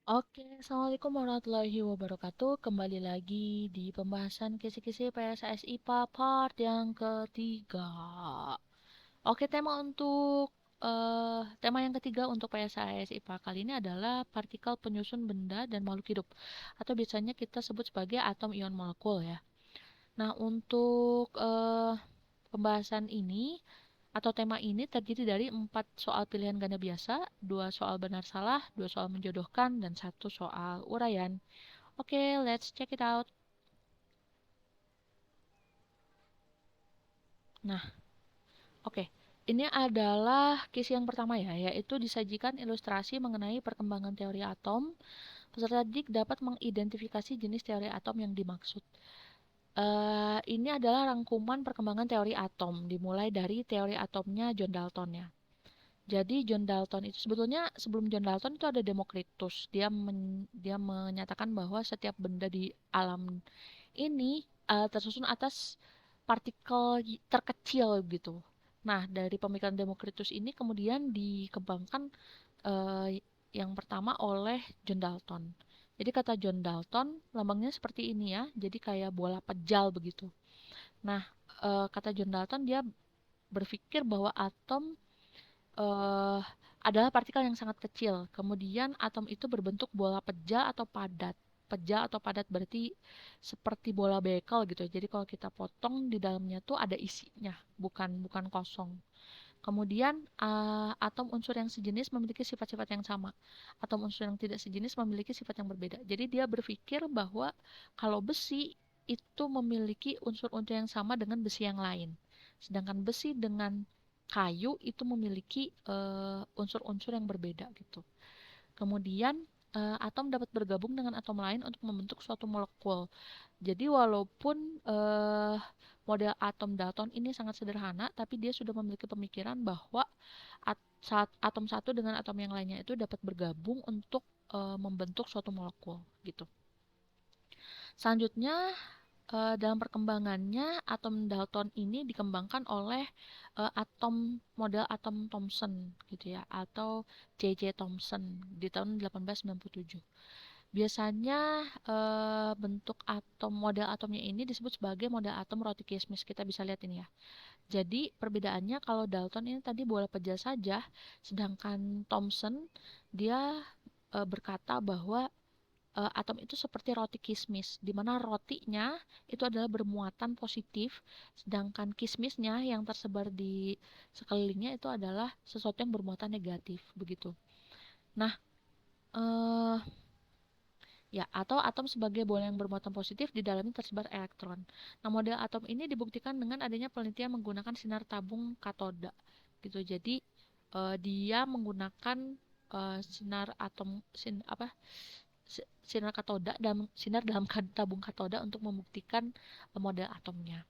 Oke, Assalamualaikum warahmatullahi wabarakatuh. Kembali lagi di pembahasan kisi-kisi PSS IPA part yang ketiga. Oke, tema yang ketiga untuk PSS IPA kali ini adalah partikel penyusun benda dan makhluk hidup, atau biasanya kita sebut sebagai atom ion molekul ya. Nah, untuk pembahasan ini atau tema ini terdiri dari 4 soal pilihan ganda biasa, 2 soal benar salah, 2 soal menjodohkan, dan 1 soal uraian. Oke, let's check it out. Nah, oke. Ini adalah case yang pertama ya, yaitu disajikan ilustrasi mengenai perkembangan teori atom. Peserta didik dapat mengidentifikasi jenis teori atom yang dimaksud. Ini adalah rangkuman perkembangan teori atom, dimulai dari teori atomnya John Dalton ya. Jadi John Dalton itu sebetulnya sebelum John Dalton itu ada Demokritus. Dia menyatakan bahwa setiap benda di alam ini tersusun atas partikel terkecil gitu. Nah, dari pemikiran Demokritus ini kemudian dikembangkan eh, yang pertama oleh John Dalton. Jadi kata John Dalton, lambangnya seperti ini ya. Jadi kayak bola pejal begitu. Nah, kata John Dalton dia berpikir bahwa atom eh, adalah partikel yang sangat kecil. Kemudian atom itu berbentuk bola pejal atau padat. Pejal atau padat berarti seperti bola bekel gitu. Jadi kalau kita potong di dalamnya tuh ada isinya, bukan bukan kosong. Kemudian atom unsur yang sejenis memiliki sifat-sifat yang sama. Atom unsur yang tidak sejenis memiliki sifat yang berbeda. Jadi dia berpikir bahwa kalau besi itu memiliki unsur-unsur yang sama dengan besi yang lain. Sedangkan besi dengan kayu itu memiliki unsur-unsur yang berbeda gitu. Kemudian atom dapat bergabung dengan atom lain untuk membentuk suatu molekul. Jadi walaupun model atom Dalton ini sangat sederhana, tapi dia sudah memiliki pemikiran bahwa saat atom satu dengan atom yang lainnya itu dapat bergabung untuk membentuk suatu molekul gitu. Selanjutnya dalam perkembangannya atom Dalton ini dikembangkan oleh model atom Thomson gitu ya, atau J.J. Thomson di tahun 1897. Biasanya bentuk model atomnya ini disebut sebagai model atom roti kismis. Kita bisa lihat ini ya. Jadi perbedaannya kalau Dalton ini tadi bola pejal saja, sedangkan Thomson dia berkata bahwa atom itu seperti roti kismis, di mana rotinya itu adalah bermuatan positif, sedangkan kismisnya yang tersebar di sekelilingnya itu adalah sesuatu yang bermuatan negatif, begitu. Nah, eh, ya, atau atom sebagai bola yang bermuatan positif di dalamnya tersebar elektron. Nah, model atom ini dibuktikan dengan adanya penelitian menggunakan sinar tabung katoda, gitu. Jadi dia menggunakan sinar atom sinar katoda dan sinar dalam tabung katoda untuk membuktikan model atomnya.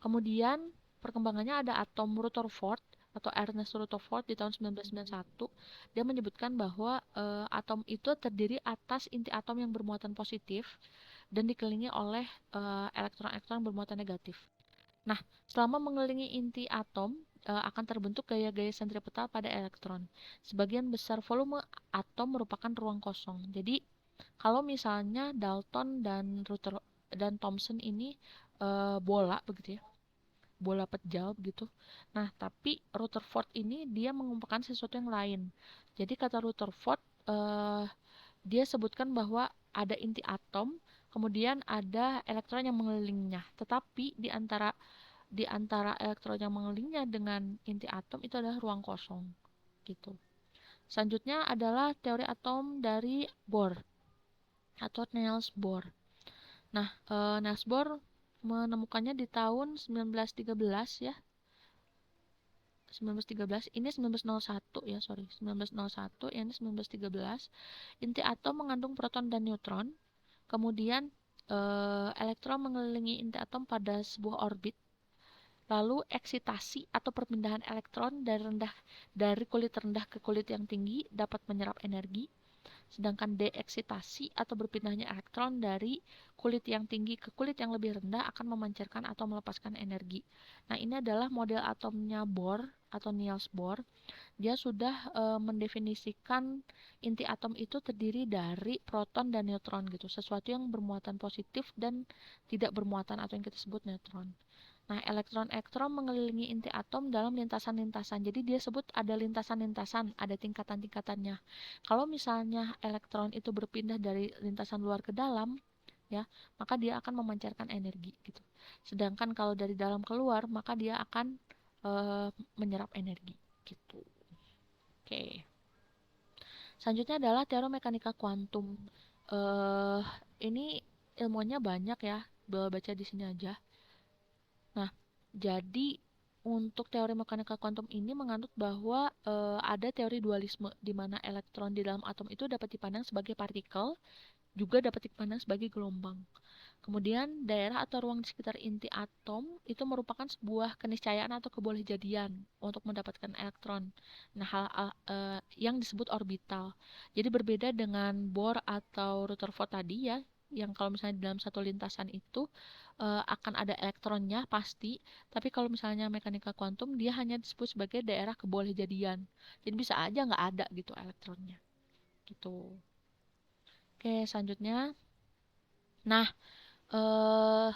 Kemudian perkembangannya ada atom Rutherford atau Ernest Rutherford di tahun 1991. Dia menyebutkan bahwa atom itu terdiri atas inti atom yang bermuatan positif dan dikelilingi oleh elektron-elektron bermuatan negatif. Nah, selama mengelilingi inti atom akan terbentuk gaya-gaya sentripetal pada elektron. Sebagian besar volume atom merupakan ruang kosong. Jadi, kalau misalnya Dalton dan Thomson ini bola begitu ya, bola pejal begitu. Nah, tapi Rutherford ini dia mengumpulkan sesuatu yang lain. Jadi kata Rutherford, dia sebutkan bahwa ada inti atom, kemudian ada elektron yang mengelilinginya. Tetapi di antara elektron yang mengelilingnya dengan inti atom itu adalah ruang kosong, gitu. Selanjutnya adalah teori atom dari Bohr atau Niels Bohr. Nah, Niels Bohr menemukannya di tahun 1913 ya. 1913 ini 1901 ya, sorry, 1901 ini 1913. Inti atom mengandung proton dan neutron, kemudian elektron mengelilingi inti atom pada sebuah orbit. Lalu eksitasi atau perpindahan elektron dari kulit rendah ke kulit yang tinggi dapat menyerap energi. Sedangkan deeksitasi atau berpindahnya elektron dari kulit yang tinggi ke kulit yang lebih rendah akan memancarkan atau melepaskan energi. Nah, ini adalah model atomnya Bohr atau Niels Bohr. Dia sudah mendefinisikan inti atom itu terdiri dari proton dan neutron gitu, sesuatu yang bermuatan positif dan tidak bermuatan atau yang kita sebut neutron. Nah, elektron-elektron mengelilingi inti atom dalam lintasan-lintasan. Jadi dia sebut ada lintasan-lintasan, ada tingkatan-tingkatannya. Kalau misalnya elektron itu berpindah dari lintasan luar ke dalam, ya, maka dia akan memancarkan energi gitu. Sedangkan kalau dari dalam keluar, maka dia akan menyerap energi gitu. Oke. Selanjutnya adalah teori mekanika kuantum. Eh, ini ilmunya banyak ya, baca di sini aja. Nah, jadi untuk teori mekanika kuantum ini menganut bahwa ada teori dualisme di mana elektron di dalam atom itu dapat dipandang sebagai partikel, juga dapat dipandang sebagai gelombang. Kemudian daerah atau ruang di sekitar inti atom itu merupakan sebuah keniscayaan atau kebolehjadian untuk mendapatkan elektron. Nah, yang disebut orbital. Jadi berbeda dengan Bohr atau Rutherford tadi ya, yang kalau misalnya di dalam satu lintasan itu akan ada elektronnya pasti, tapi kalau misalnya mekanika kuantum dia hanya disebut sebagai daerah kebolehjadian. Jadi bisa aja nggak ada gitu elektronnya. Gitu. Oke, selanjutnya. Nah, eh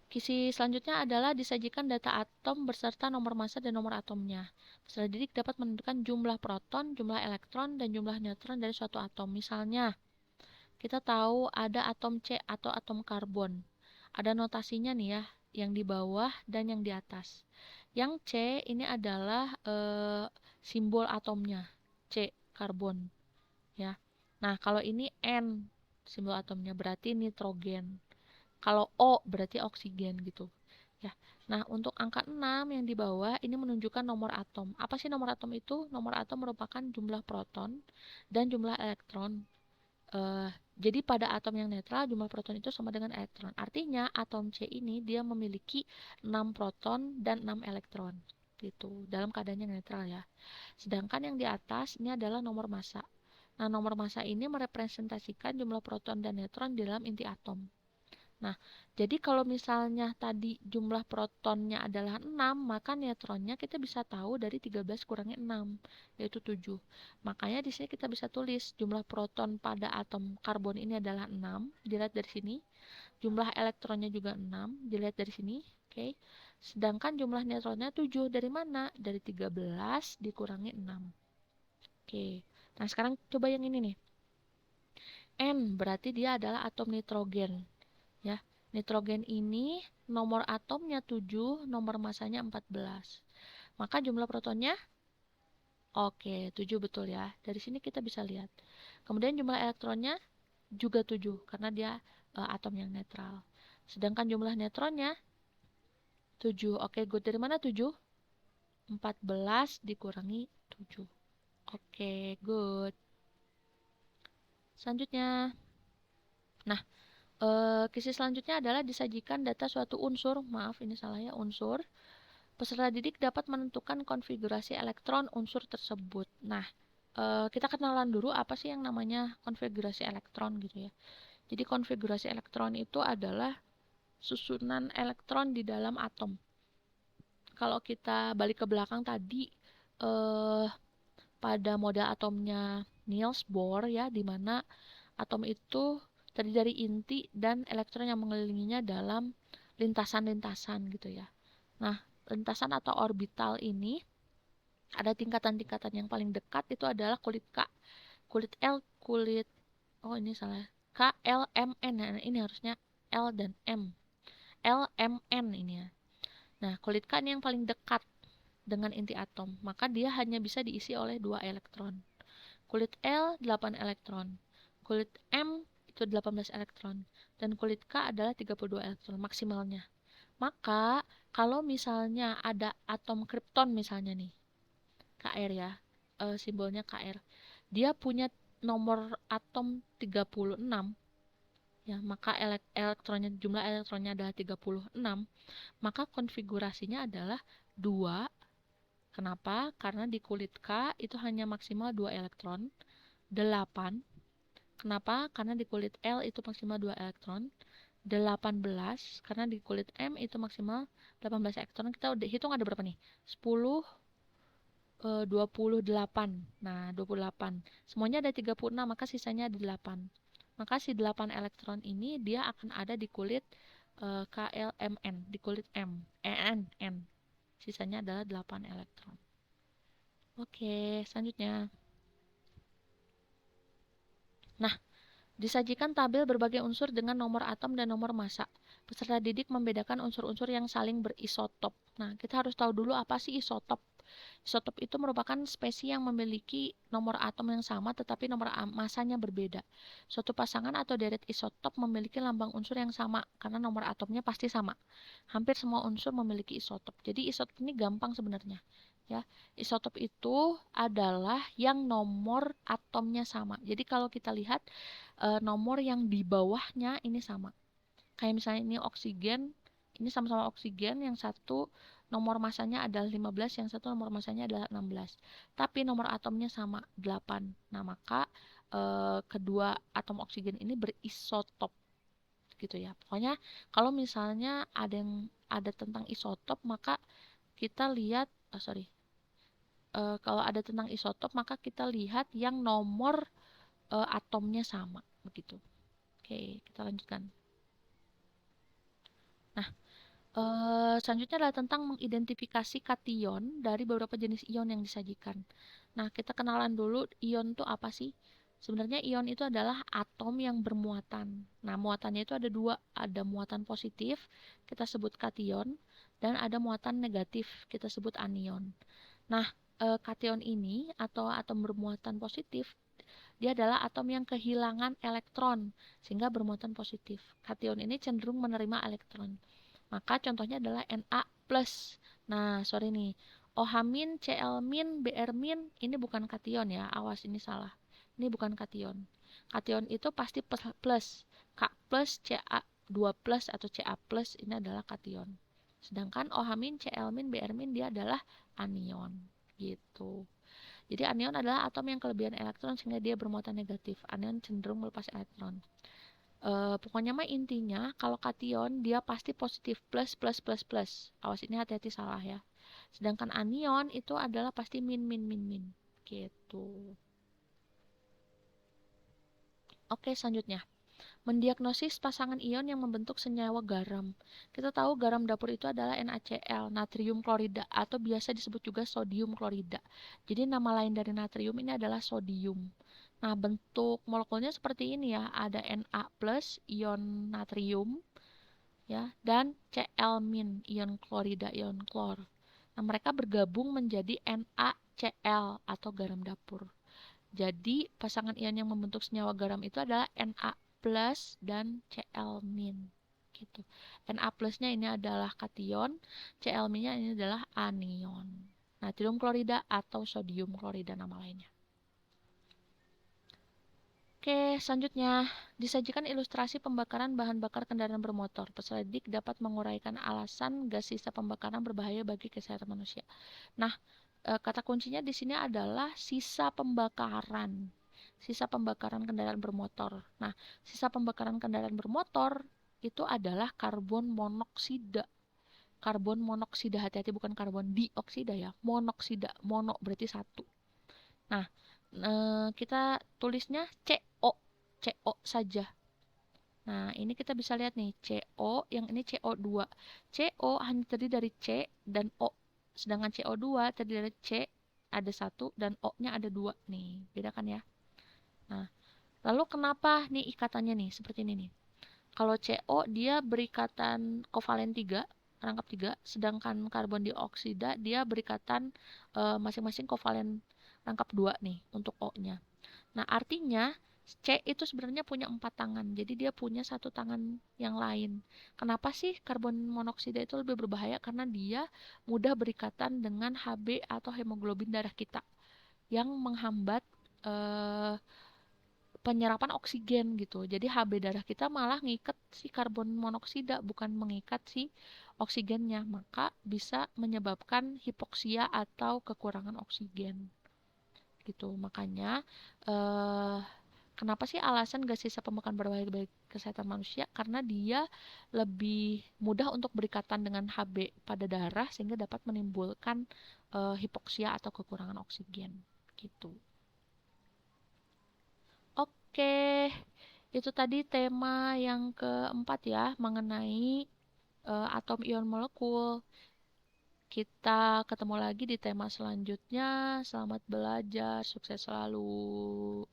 kisi selanjutnya adalah disajikan data atom beserta nomor massa dan nomor atomnya. Peserta didik dapat menentukan jumlah proton, jumlah elektron, dan jumlah neutron dari suatu atom. Misalnya, kita tahu ada atom C atau atom karbon. Ada notasinya nih ya, yang di bawah dan yang di atas. Yang C ini adalah simbol atomnya, C karbon ya. Nah, kalau ini N simbol atomnya berarti nitrogen. Kalau O berarti oksigen gitu. Ya. Nah, untuk angka 6 yang di bawah ini menunjukkan nomor atom. Apa sih nomor atom itu? Nomor atom merupakan jumlah proton dan jumlah elektron. Eh, jadi pada atom yang netral jumlah proton itu sama dengan elektron. Artinya atom C ini dia memiliki 6 proton dan 6 elektron gitu dalam keadaan yang netral ya. Sedangkan yang di atas ini adalah nomor massa. Nah, nomor massa ini merepresentasikan jumlah proton dan neutron di dalam inti atom. Nah, jadi kalau misalnya tadi jumlah protonnya adalah 6, maka neutronnya kita bisa tahu dari 13 kurangi 6, yaitu 7. Makanya di sini kita bisa tulis jumlah proton pada atom karbon ini adalah 6, dilihat dari sini. Jumlah elektronnya juga 6, dilihat dari sini. Oke. Sedangkan jumlah neutronnya 7. Dari mana? Dari 13 dikurangi 6. Oke. Nah, sekarang coba yang ini nih. N berarti dia adalah atom nitrogen. Ya, nitrogen ini nomor atomnya 7, nomor masanya 14. Maka jumlah protonnya oke, 7 betul ya. Dari sini kita bisa lihat. Kemudian jumlah elektronnya juga 7 karena dia atom yang netral. Sedangkan jumlah neutronnya 7. Oke, good. Dari mana 7? 14 dikurangi 7. Oke, good. Selanjutnya. Nah, kisi selanjutnya adalah disajikan data suatu unsur. Maaf, ini salah ya, unsur. Peserta didik dapat menentukan konfigurasi elektron unsur tersebut. Nah, kita kenalan dulu apa sih yang namanya konfigurasi elektron gitu ya. Jadi konfigurasi elektron itu adalah susunan elektron di dalam atom. Kalau kita balik ke belakang tadi, pada model atomnya Niels Bohr ya, di mana atom itu terdiri dari inti dan elektron yang mengelilinginya dalam lintasan-lintasan gitu ya. Nah, lintasan atau orbital ini ada tingkatan-tingkatan. Yang paling dekat itu adalah kulit K, kulit L, oh ini salah, K, L, M, N. Nah, ini harusnya L dan M. L, M, N ini ya. Nah, kulit K ini yang paling dekat dengan inti atom, maka dia hanya bisa diisi oleh 2 elektron. Kulit L 8 elektron, kulit M itu 18 elektron, dan kulit K adalah 32 elektron maksimalnya. Maka kalau misalnya ada atom kripton misalnya nih, Kr ya, simbolnya Kr, dia punya nomor atom 36, ya, maka jumlah elektronnya adalah 36, maka konfigurasinya adalah 2. Kenapa? Karena di kulit K itu hanya maksimal 2 elektron, 8. Kenapa? Karena di kulit L itu maksimal 2 elektron. 18, karena di kulit M itu maksimal 18 elektron. Kita udah hitung ada berapa nih? 10, 28. Nah, 28. Semuanya ada 36, maka sisanya ada 8. Maka si 8 elektron ini dia akan ada di kulit KLMN, di kulit M. N. Sisanya adalah 8 elektron. Oke, selanjutnya. Nah, disajikan tabel berbagai unsur dengan nomor atom dan nomor massa. Peserta didik membedakan unsur-unsur yang saling berisotop. Nah, kita harus tahu dulu apa sih isotop. Isotop itu merupakan spesies yang memiliki nomor atom yang sama tetapi nomor masanya berbeda. Suatu pasangan atau deret isotop memiliki lambang unsur yang sama karena nomor atomnya pasti sama. Hampir semua unsur memiliki isotop. Jadi isotop ini gampang sebenarnya. Ya, isotop itu adalah yang nomor atomnya sama. Jadi kalau kita lihat nomor yang di bawahnya ini sama. Kayak misalnya ini oksigen, ini sama-sama oksigen, yang satu nomor masanya adalah 15, yang satu nomor masanya adalah 16. Tapi nomor atomnya sama, 8. Nah, maka kedua atom oksigen ini berisotop gitu ya. Pokoknya kalau misalnya ada tentang isotop, maka kita lihat kalau ada tentang isotop maka kita lihat yang nomor atomnya sama begitu. Oke, kita lanjutkan. Nah, selanjutnya adalah tentang mengidentifikasi kation dari beberapa jenis ion yang disajikan. Nah, kita kenalan dulu ion itu apa sih? Sebenarnya ion itu adalah atom yang bermuatan. Nah, muatannya itu ada dua, ada muatan positif, kita sebut kation, dan ada muatan negatif, kita sebut anion. Nah, kation ini atau atom bermuatan positif, dia adalah atom yang kehilangan elektron sehingga bermuatan positif. Kation ini cenderung menerima elektron. Maka contohnya adalah Na+. Nah, sorry nih. OH-, Cl-, Br- ini bukan kation ya. Awas ini salah. Ini bukan kation. Kation itu pasti plus. K plus, Ca2 plus atau Ca plus ini adalah kation. Sedangkan OH-, Cl-, Br- dia adalah anion. Gitu. Jadi anion adalah atom yang kelebihan elektron sehingga dia bermuatan negatif. Anion cenderung melepas elektron. Pokoknya mah intinya kalau kation dia pasti positif plus plus plus plus. Awas ini hati-hati salah ya. Sedangkan anion itu adalah pasti min min min min. Gitu. Oke, selanjutnya. Mendiagnosis pasangan ion yang membentuk senyawa garam. Kita tahu garam dapur itu adalah NaCl, natrium klorida, atau biasa disebut juga sodium klorida. Jadi nama lain dari natrium ini adalah sodium. Nah, bentuk molekulnya seperti ini ya, ada Na+, ion natrium, ya, dan Cl- ion klorida, ion klor. Nah, mereka bergabung menjadi NaCl atau garam dapur. Jadi, pasangan ion yang membentuk senyawa garam itu adalah Na plus dan Cl-. Gitu. Na plusnya ini adalah kation, Cl-nya ini adalah anion. Natrium klorida atau sodium klorida nama lainnya. Oke, selanjutnya disajikan ilustrasi pembakaran bahan bakar kendaraan bermotor. Peserta didik dapat menguraikan alasan gas sisa pembakaran berbahaya bagi kesehatan manusia. Nah, kata kuncinya di sini adalah sisa pembakaran. Sisa pembakaran kendaraan bermotor. Nah, sisa pembakaran kendaraan bermotor itu adalah karbon monoksida. Karbon monoksida, hati-hati bukan karbon dioksida ya. Monoksida, mono berarti satu. Nah, kita tulisnya CO, CO saja. Nah, ini kita bisa lihat nih, CO, yang ini CO2. CO hanya terdiri dari C dan O. Sedangkan CO2 terdiri dari C, ada satu, dan O-nya ada dua. Nih, beda kan ya? Nah, lalu kenapa nih ikatannya nih, seperti ini nih. Kalau CO, dia berikatan kovalen 3, rangkap 3, sedangkan karbon dioksida, dia berikatan masing-masing kovalen rangkap 2 nih, untuk O-nya. Nah, artinya C itu sebenarnya punya 4 tangan. Jadi dia punya satu tangan yang lain. Kenapa sih karbon monoksida itu lebih berbahaya? Karena dia mudah berikatan dengan Hb atau hemoglobin darah kita yang menghambat eh, penyerapan oksigen gitu. Jadi Hb darah kita malah ngikat si karbon monoksida bukan mengikat si oksigennya. Maka bisa menyebabkan hipoksia atau kekurangan oksigen gitu. Makanya eh, Kenapa sih alasan gas sisa pembukaan berbahaya bagi kesehatan manusia? Karena dia lebih mudah untuk berikatan dengan Hb pada darah sehingga dapat menimbulkan hipoksia atau kekurangan oksigen gitu. Oke, itu tadi tema yang keempat ya mengenai atom ion molekul. Kita ketemu lagi di tema selanjutnya. Selamat belajar, sukses selalu.